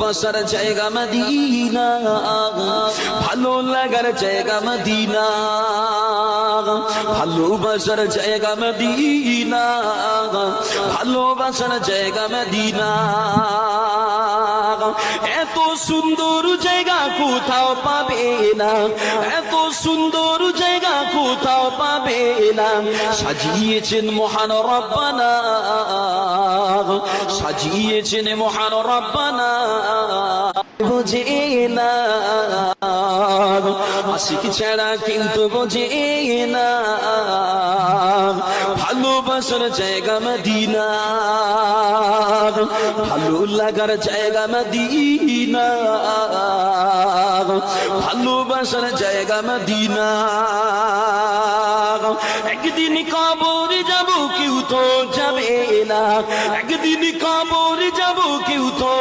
ভালোবাসার জায়গা মদিনা, ভালো লাগার জায়গা মদিনা, ভালোবাসার জায়গা মদিনা, ভালোবাসার জায়গা মদিনা। এত সুন্দর জায়গা কোথাও পাবে না, এত সুন্দর জায়গা কোথাও পাবে না। সাজিয়েছেন মহান রব্বানা, সাজিয়েছেন মহান রব্বানা, বোঝে না আশিক ছাড়া কিন্তু বোঝে না ভালোবাসার জায়গা মদিনা, ভালো লাগার জায়গা মদিনা, ভালোবাসার জায়গা মদিনা। একদিন কবরে যাব কেউ তো যাবে না, একদিন কবরে যাব কেউ তো